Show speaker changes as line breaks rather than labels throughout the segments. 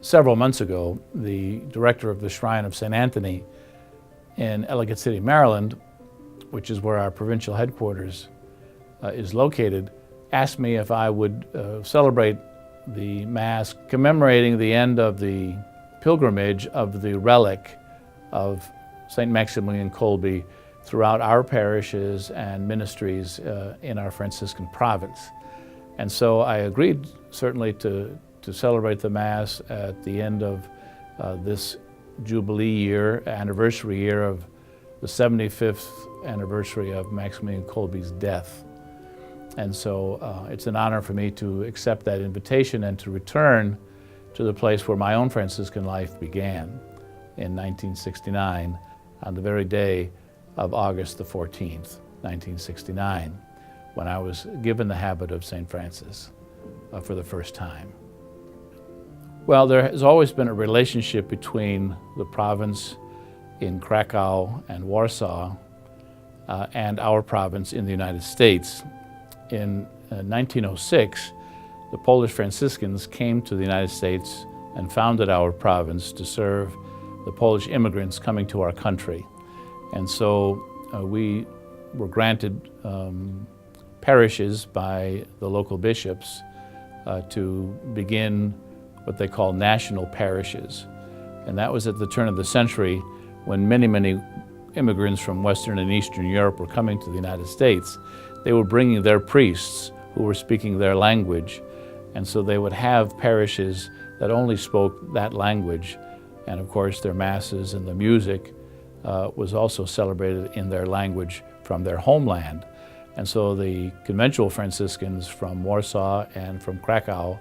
Several months ago, the director of the Shrine of St. Anthony in Ellicott City, Maryland, which is where our provincial headquarters is located, asked me if I would celebrate the Mass commemorating the end of the pilgrimage of the relic of St. Maximilian Kolbe throughout our parishes and ministries in our Franciscan province. And so I agreed certainly to celebrate the Mass at the end of this Jubilee year, anniversary year of the 75th anniversary of Maximilian Kolbe's death. And so it's an honor for me to accept that invitation and to return to the place where my own Franciscan life began in 1969, on the very day of August the 14th, 1969, when I was given the habit of St. Francis for the first time. Well, there has always been a relationship between the province in Cracow and Warsaw and our province in the United States. In 1906, the Polish Franciscans came to the United States and founded our province to serve the Polish immigrants coming to our country. And so we were granted parishes by the local bishops to begin what they call national parishes. And that was at the turn of the century when many immigrants from Western and Eastern Europe were coming to the United States. They were bringing their priests who were speaking their language. And so they would have parishes that only spoke that language. And of course, their masses and the music was also celebrated in their language from their homeland. And so the conventual Franciscans from Warsaw and from Cracow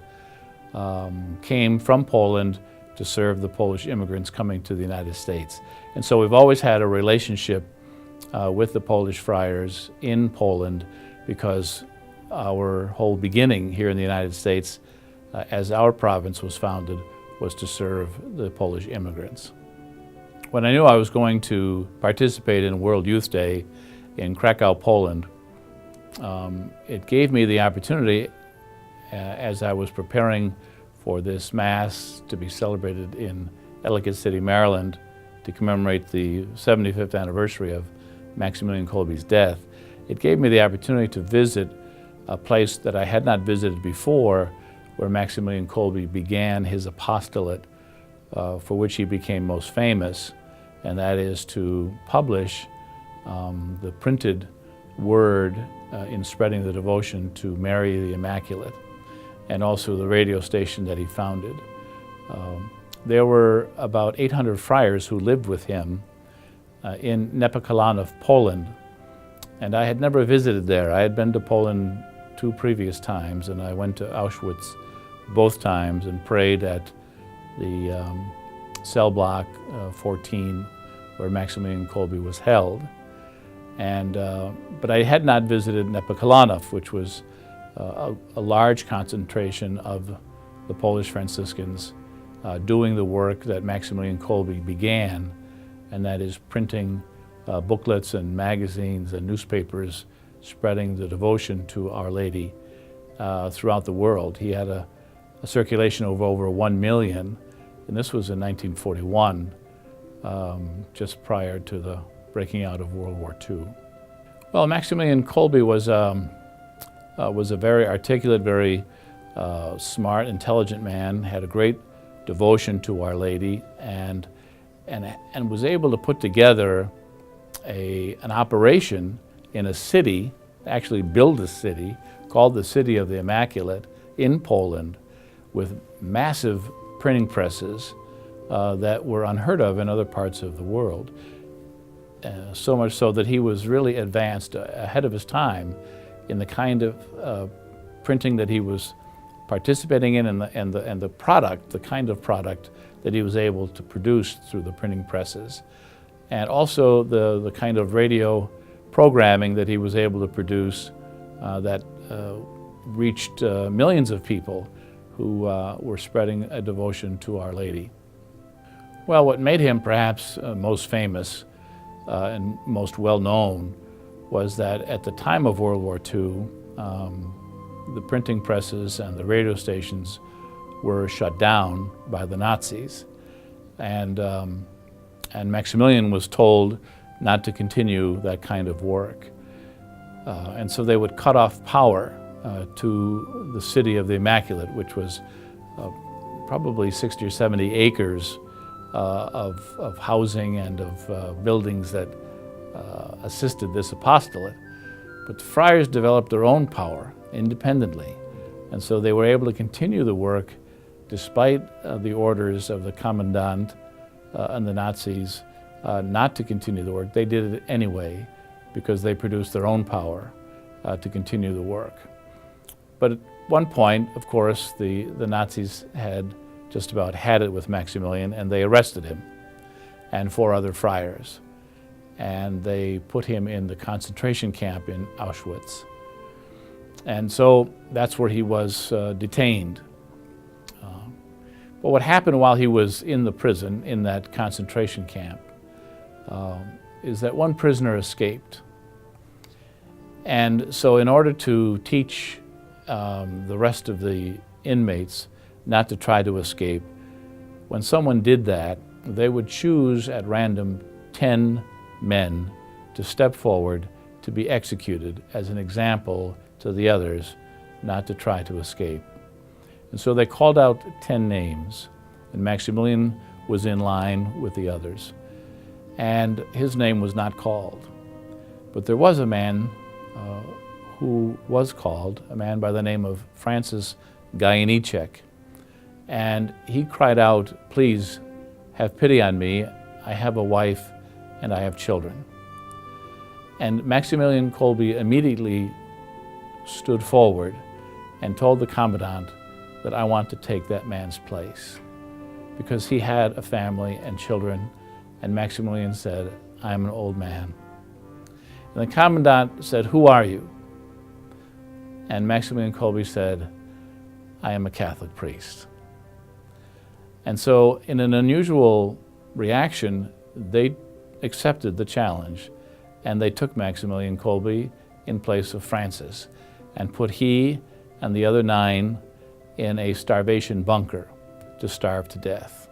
came from Poland to serve the Polish immigrants coming to the United States. And so we've always had a relationship with the Polish friars in Poland, because our whole beginning here in the United States, as our province was founded, was to serve the Polish immigrants. When I knew I was going to participate in World Youth Day in Cracow, Poland, it gave me the opportunity, as I was preparing for this Mass to be celebrated in Ellicott City, Maryland, to commemorate the 75th anniversary of Maximilian Kolbe's death, it gave me the opportunity to visit a place that I had not visited before, where Maximilian Kolbe began his apostolate, for which he became most famous, and that is to publish the printed word in spreading the devotion to Mary the Immaculate, and also the radio station that he founded. There were about 800 friars who lived with him in Nepokalanów, Poland, and I had never visited there. I had been to Poland 2 previous times, and I went to Auschwitz both times and prayed at the cell block 14 where Maximilian Kolbe was held. But I had not visited Nepokalanów, which was a large concentration of the Polish Franciscans doing the work that Maximilian Kolbe began, and that is printing booklets and magazines and newspapers spreading the devotion to Our Lady throughout the world. He had a circulation of over 1 million, and this was in 1941, just prior to the breaking out of World War II. Well, Maximilian Kolbe was a very articulate, very smart, intelligent man, had a great devotion to Our Lady, and was able to put together an operation in a city, actually build a city called the City of the Immaculate in Poland, with massive printing presses that were unheard of in other parts of the world. So much so that he was really advanced, ahead of his time, in the kind of printing that he was participating in, and the product, the kind of product that he was able to produce through the printing presses, and also the kind of radio programming that he was able to produce that reached millions of people who were spreading a devotion to Our Lady. Well, what made him perhaps most famous and most well-known was that at the time of World War II, the printing presses and the radio stations were shut down by the Nazis. And Maximilian was told not to continue that kind of work. And so they would cut off power to the City of the Immaculate, which was probably 60 or 70 acres of housing and of buildings that assisted this apostolate. But the friars developed their own power independently. And so they were able to continue the work despite the orders of the commandant and the Nazis not to continue the work. They did it anyway because they produced their own power to continue the work. But at one point, of course, the Nazis had just about had it with Maximilian, and they arrested him and 4 other friars. And they put him in the concentration camp in Auschwitz. And so that's where he was detained. But what happened while he was in the prison, in that concentration camp, is that one prisoner escaped. And so in order to teach the rest of the inmates not to try to escape, when someone did that, they would choose at random 10 men to step forward to be executed as an example to the others not to try to escape. And so they called out 10 names, and Maximilian was in line with the others. And his name was not called. But there was a man who was called, a man by the name of Francis Gajnicek. And he cried out, "Please have pity on me. I have a wife and I have children." And Maximilian Kolbe immediately stood forward and told the commandant that I want to take that man's place, because he had a family and children, and Maximilian said, "I'm an old man." And the commandant said, "Who are you?" And Maximilian Kolbe said, "I am a Catholic priest." And so in an unusual reaction, they accepted the challenge, and they took Maximilian Kolbe in place of Francis and put he and the other 9 in a starvation bunker to starve to death.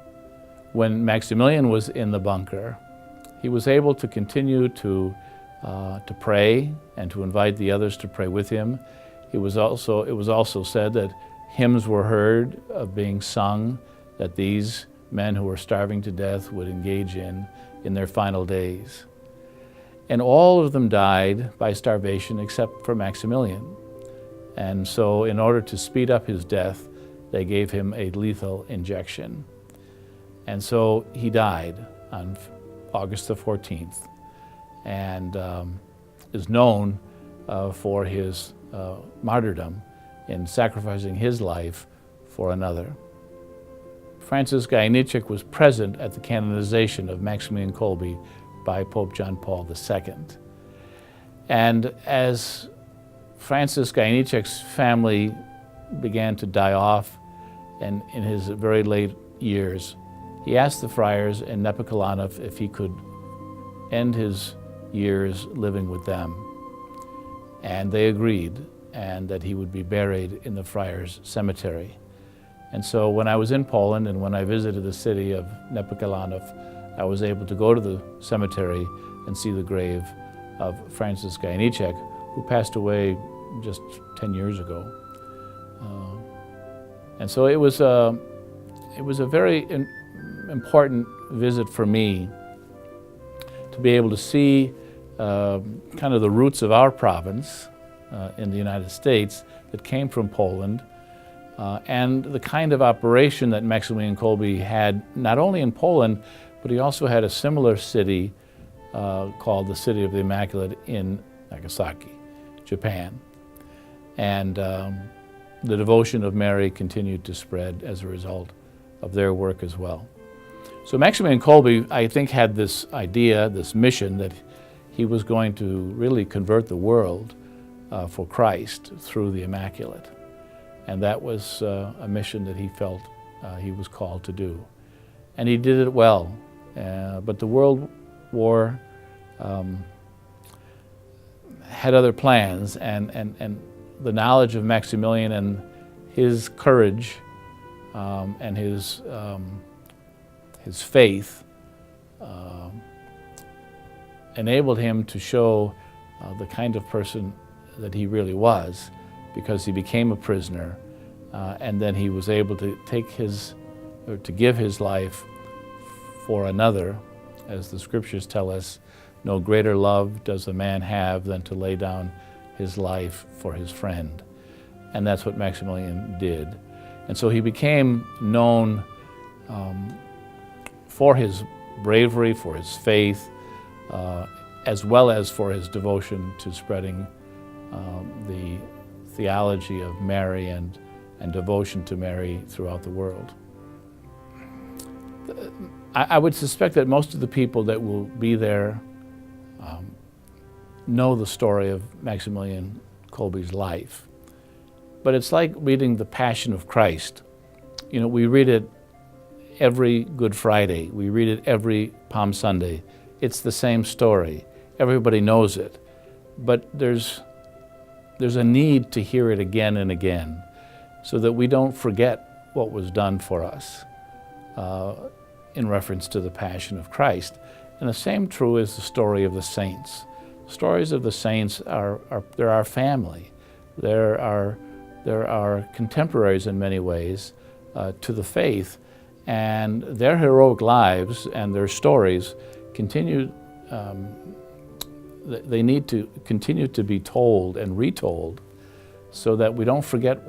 When Maximilian was in the bunker, he was able to continue to pray and to invite the others to pray with him. It was also said that hymns were heard being sung that these men who were starving to death would engage in their final days. And all of them died by starvation except for Maximilian. And so in order to speed up his death, they gave him a lethal injection. And so he died on August the 14th, and is known for his martyrdom in sacrificing his life for another. Francis Gajnicek was present at the canonization of Maximilian Kolbe by Pope John Paul II. And as Francis Gajnicek's family began to die off, and in his very late years, he asked the friars in Nepomuceno if he could end his years living with them. And they agreed, and that he would be buried in the friars' cemetery. And so when I was in Poland and when I visited the city of Nepomuceno, I was able to go to the cemetery and see the grave of Francis Gajnicek, who passed away just 10 years ago. And so it was a very important visit for me to be able to see kind of the roots of our province in the United States that came from Poland, and the kind of operation that Maximilian Kolbe had not only in Poland, but he also had a similar city called the City of the Immaculate in Nagasaki, Japan. And the devotion of Mary continued to spread as a result of their work as well. So Maximilian Kolbe, I think, had this idea, this mission, that he was going to really convert the world for Christ through the Immaculate. And that was a mission that he felt he was called to do. And he did it well. But the World War had other plans, and the knowledge of Maximilian and his courage and his faith enabled him to show the kind of person that he really was, because he became a prisoner, and then he was able to to give his life for another. As the scriptures tell us, no greater love does a man have than to lay down his life for his friend. And that's what Maximilian did. And so he became known for his bravery, for his faith, as well as for his devotion to spreading the theology of Mary and devotion to Mary throughout the world. I would suspect that most of the people that will be there know the story of Maximilian Kolbe's life. But it's like reading the Passion of Christ. You know, we read it every Good Friday. We read it every Palm Sunday. It's the same story. Everybody knows it. But there's a need to hear it again and again so that we don't forget what was done for us in reference to the Passion of Christ. And the same true is the story of the saints. Stories of the saints they're our family. They're our contemporaries in many ways to the faith, and their heroic lives and their stories continue. They need to continue to be told and retold, so that we don't forget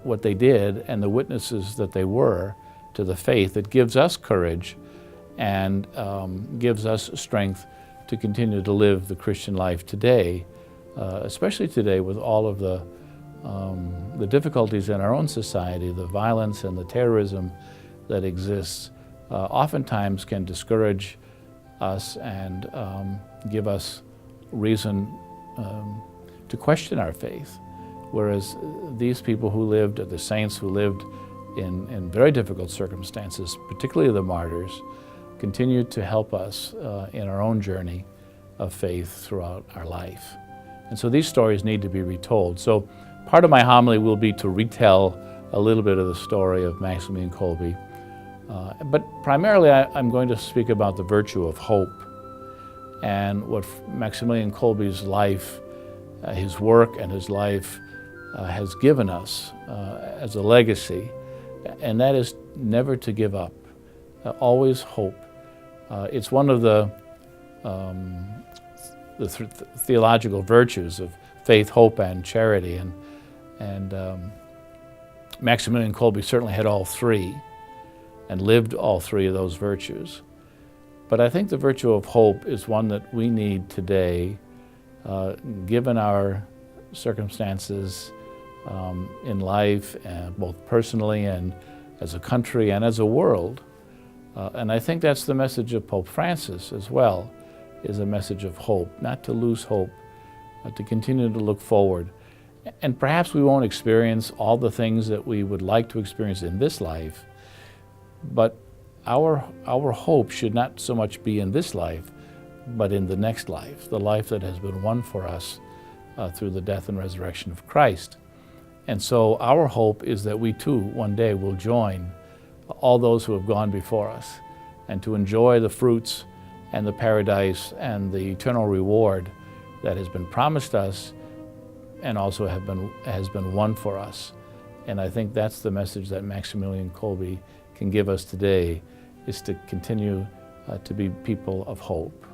what they did and the witnesses that they were to the faith. That gives us courage and gives us strength to continue to live the Christian life today, especially today with all of the difficulties in our own society, the violence and the terrorism that exists, oftentimes can discourage us and give us reason to question our faith. Whereas these people who lived, the saints who lived in very difficult circumstances, particularly the martyrs, continue to help us in our own journey of faith throughout our life. And so these stories need to be retold. So part of my homily will be to retell a little bit of the story of Maximilian Kolbe. But primarily I'm going to speak about the virtue of hope and what Maximilian Kolbe's life, his work and his life has given us as a legacy, and that is never to give up, always hope. It's one of the theological virtues of faith, hope, and charity, and Maximilian Kolbe certainly had all three and lived all three of those virtues. But I think the virtue of hope is one that we need today, given our circumstances in life, both personally and as a country and as a world. And I think that's the message of Pope Francis as well, is a message of hope, not to lose hope, to continue to look forward. And perhaps we won't experience all the things that we would like to experience in this life, but our hope should not so much be in this life, but in the next life, the life that has been won for us through the death and resurrection of Christ. And so our hope is that we too one day will join all those who have gone before us and to enjoy the fruits and the paradise and the eternal reward that has been promised us and also has been won for us. And I think that's the message that Maximilian Kolbe can give us today, is to continue to be people of hope.